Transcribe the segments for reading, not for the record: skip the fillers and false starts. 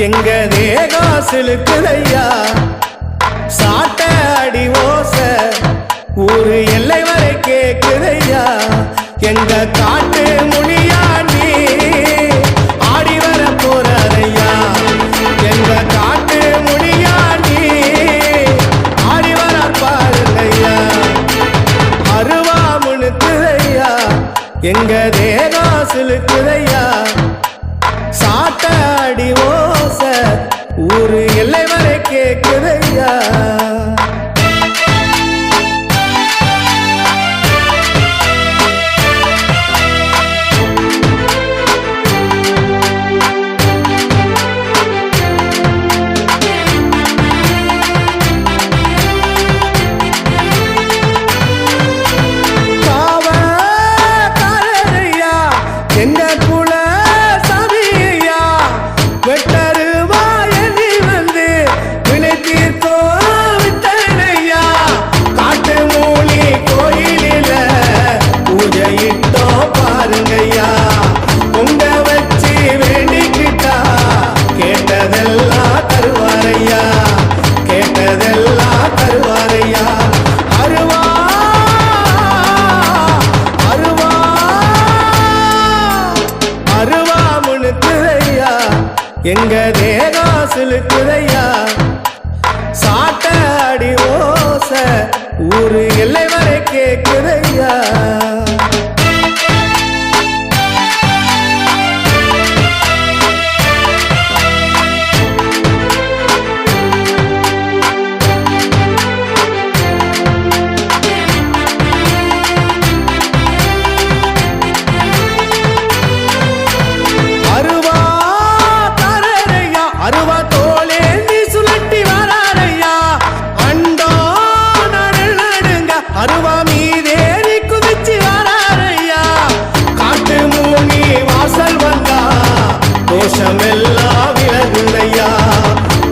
எங்க தேகம் சிலுக்குதையா சாட்ட அடி ஓச ஊரு எல்லை வரை கேக்குதையா எங்க காட்டு முனியா நீ ஆடி வர போறாரையா எங்க காட்டு முனியா நீ ஆடி வர பாருங்கய்யா அருவா முனுக்குதையா எங்க தேகம் சிலுக்குதையா சாட்ட அடி ஓச ஊரு எல்லை வரை கேக்குதையா எங்க தேகம் சிலுக்குதையா சாட்ட அடி ஓச ஊரு எல்லை வரை கேக்குதையா அருவா மீதேறி குதிச்சு வராரையா காட்டு மூனி வாசல் வந்தா தோஷம் எல்லாம் விலகுதையா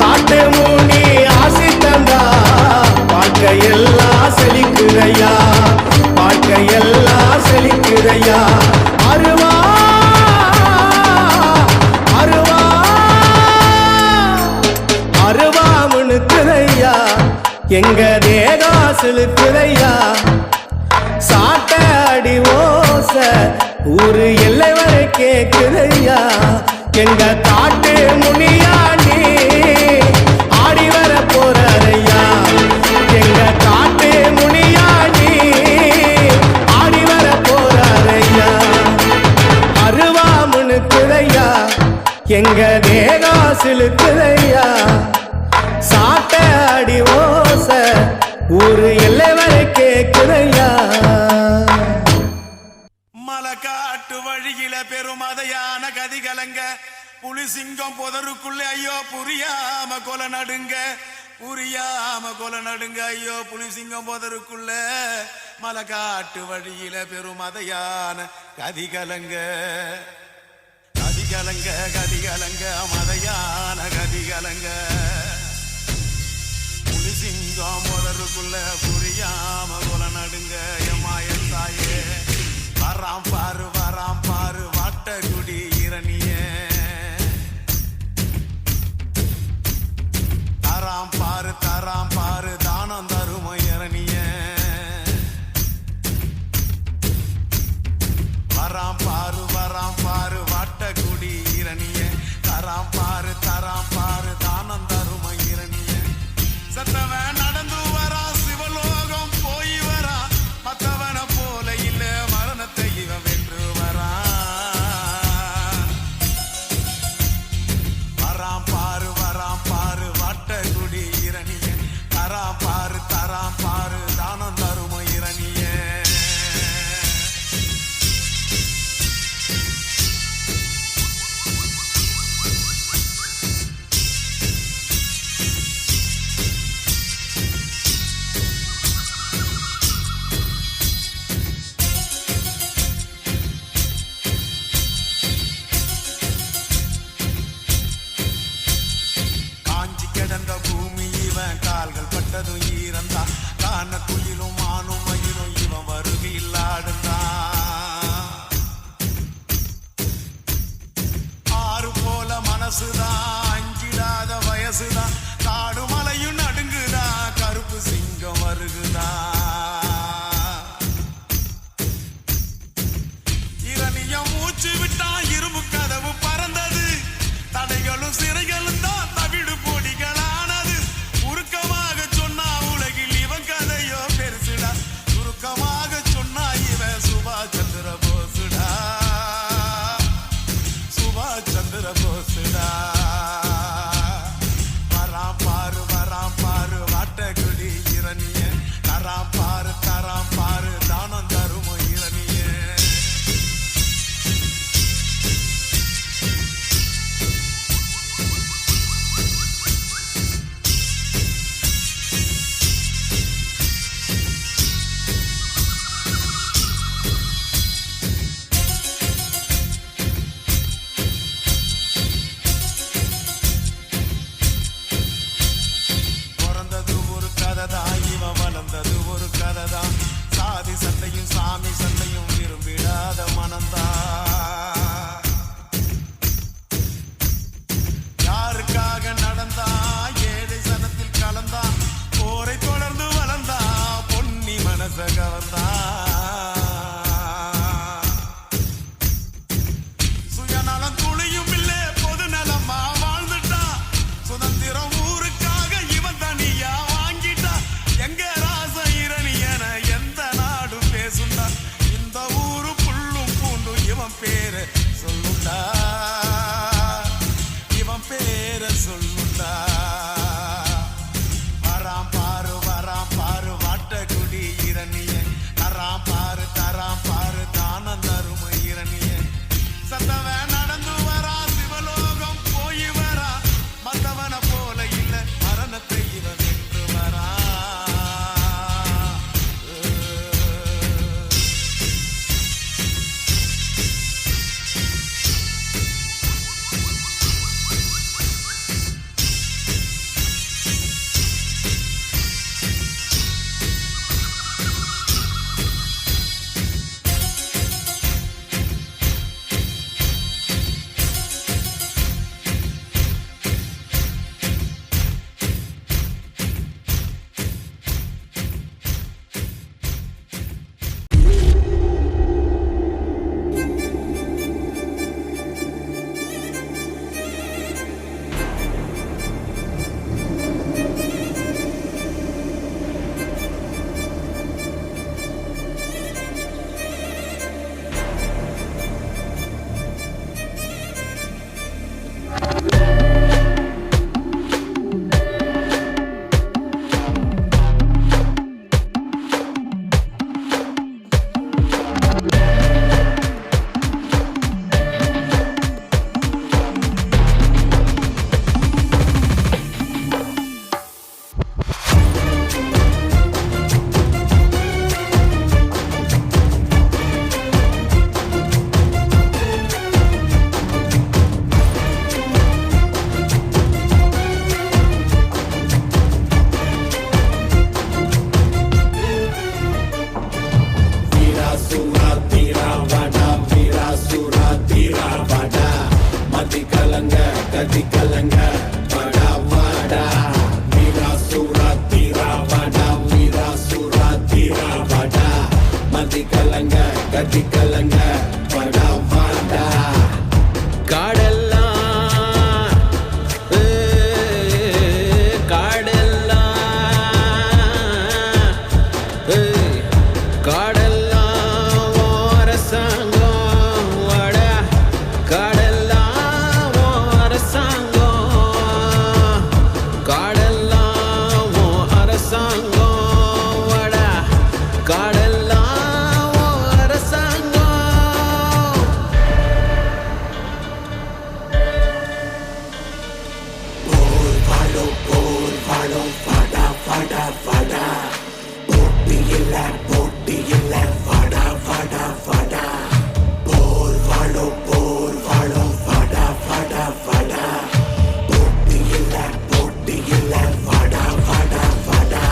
காட்டு மூனி ஆசி தந்தா வாழ்க்கையெல்லாம் செழிக்குதையா வாழ்க்கையெல்லாம் செழிக்குதையா அருவா அருவா அருவா முனுக்குதையா எங்க தேகம் சிலுக்குதையா சாட்ட அடி ஓச ஊரு எல்லை வரை கேக்குதையா எங்க காட்டு முனியா நீ ஆடி வர போறாரையா எங்க காட்டு முனியா நீ ஆடி வர போறாரையா அருவா முனுக்குதையா எங்க தேகம் சிலுக்குதையா சாட்ட அடி ஓச ஊரு எல்லை வரை கேக்குதையா மலக்காட்டு வழியில பெருமதையான கதிகலங்க புலி சிங்கம் புதருக்குள்ளே ஐயோ புரியாம கொலை நடுங்க ஐயோ புலி சிங்கம் புதருக்குள்ள மலக்காட்டு வழியில பெருமதையான கதிகலங்க மதையான கதிகலங்க சிங்கம் முதருக்குள்ள புரியாம கொலை நடுங்க எம்மாயன் தாயே வராம் பாரு வாட்டகுடி இரணிய தராம் பாரு தானம் தரும இரணிய வராம் பாரு வாட்டகுடி இரணிய தராம் பாரு தானம் தரும இரணிய சத்தவன் நடந்து வரா சிவலோகம் போய் வரா மத்தவன போல இல்ல மரணத்தை இவன் வென்று வரா வராம் பாரு வாட்டகுடி இரணிய தராம் பாரு தானம் தரும இரணிய கால்கள் பட்டதும் ஈரந்தா காண குயிலும் மானும் மயிலும் இவன் வருகையில் ஆடுந்தா ஆறு போல மனசுதான் போட்டி இல்ல போட்டி இல்ல வாடா வாடா வாடா போர் வாழோ வாடா வாடா வாடா போட்டி இல்ல வாடா வாடா வாடா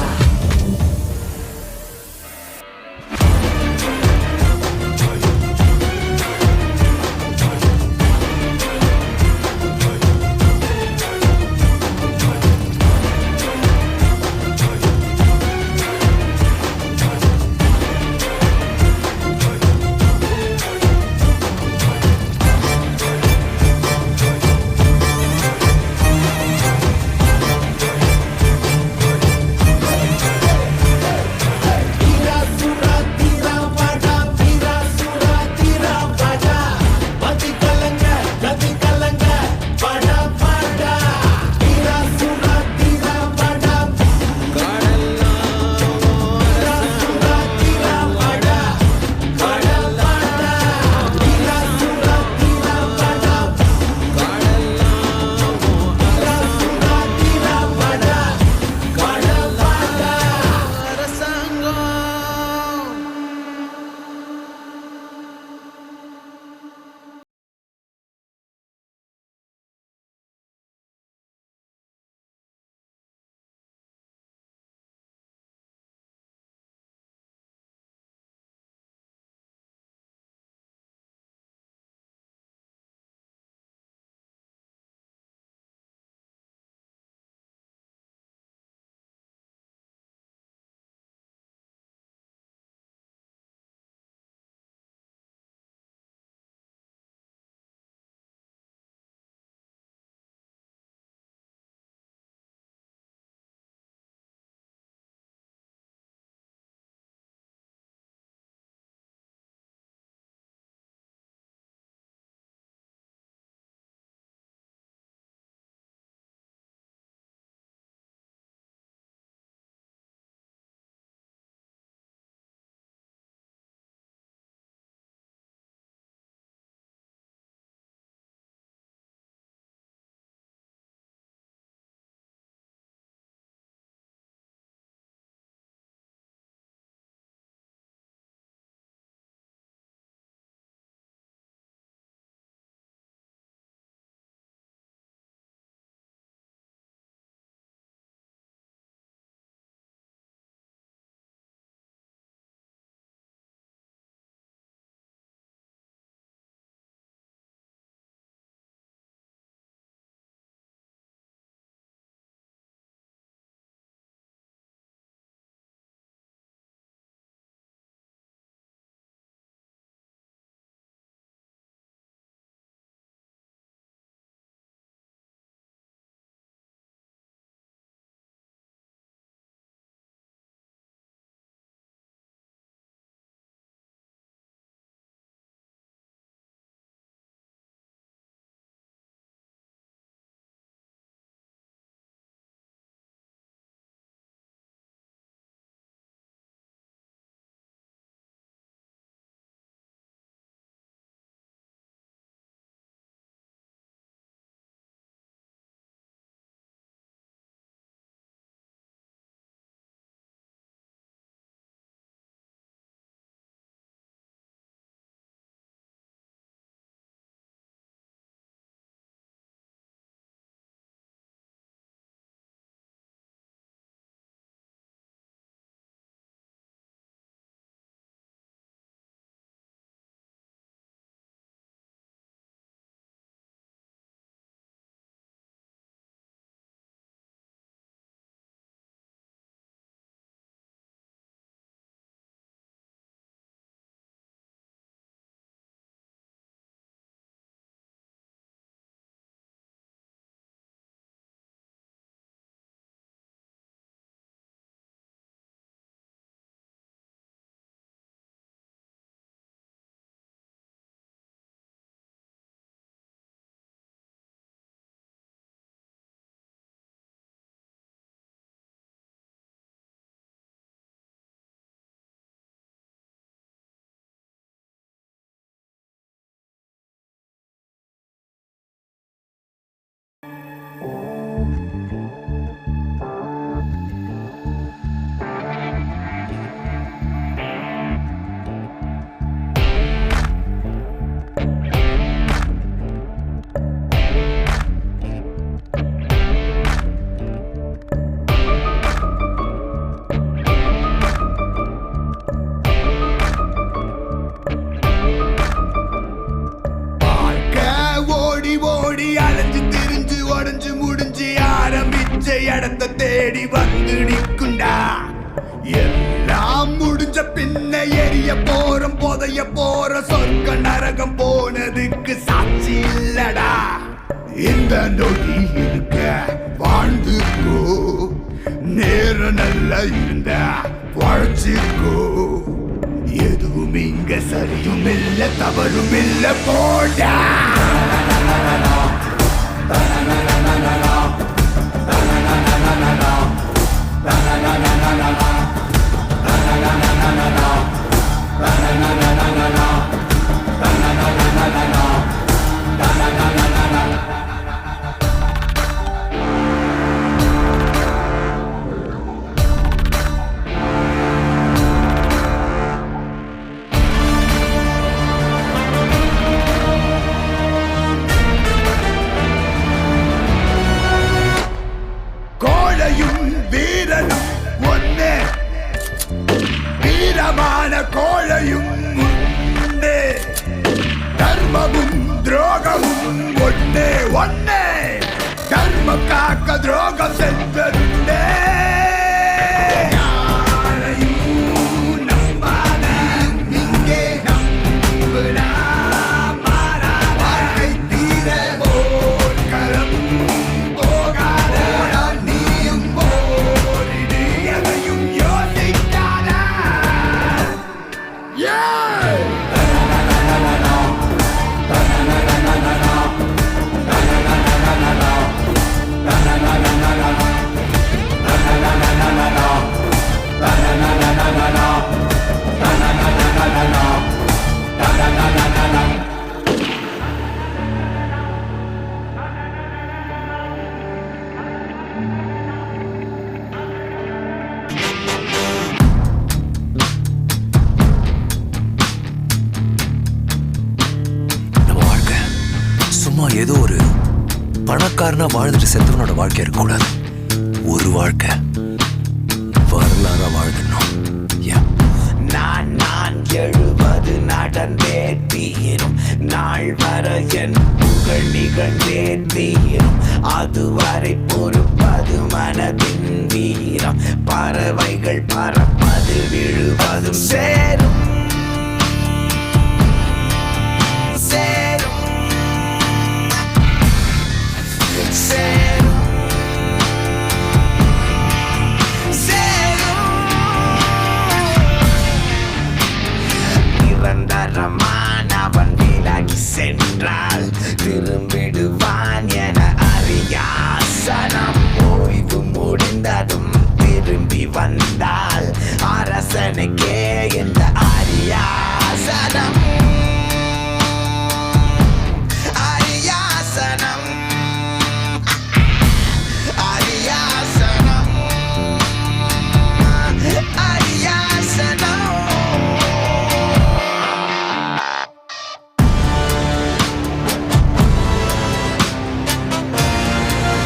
இடத்த தேடி வந்து நிற்குண்டா. எல்லாம் முடிஞ்ச பின்ன எரிய போறோம், புதைய போற சொர்க்க நரகம் போனதுக்கு சாட்சி இல்லடா. இந்த நொடி இருக்க வாழ்ந்துக்கோ, நேரம் நல்லா இருந்த வாழ்ச்சிக்கோ. எதுவும் இங்க சரியும் இல்ல தவறும் இல்ல போடா. கோழையும் வீரனும் ஒன்னே, வீரமான கோழையும் ஒன்னே, தர்மமும் துரோகமும் ஒன்னே ஒன்னே, தர்மம் காக்க துரோகம் சென்றே. ஏதோ ஒரு பணக்காரனா வாழ்ந்துட்டு செத்தவனோட வாழ்க்கை இருக்கக்கூடாது. ஒரு வாழ்க்கை வரலாறா வாழ்க்கணும். நான் எழுவது நடந்தே தீரும், நாள் வர என் புகழ் நிகழ்ந்தே தீரும். அதுவரை பொறுப்பது மனதின் வீரம், பறவைகள் பறப்பது விழுவதும் சேரும் சேரும் சேரும் சேரும். நிரந்தரமானவன் விலகி சென்றால் திரும்பிடுவான் என அறியாசனம்.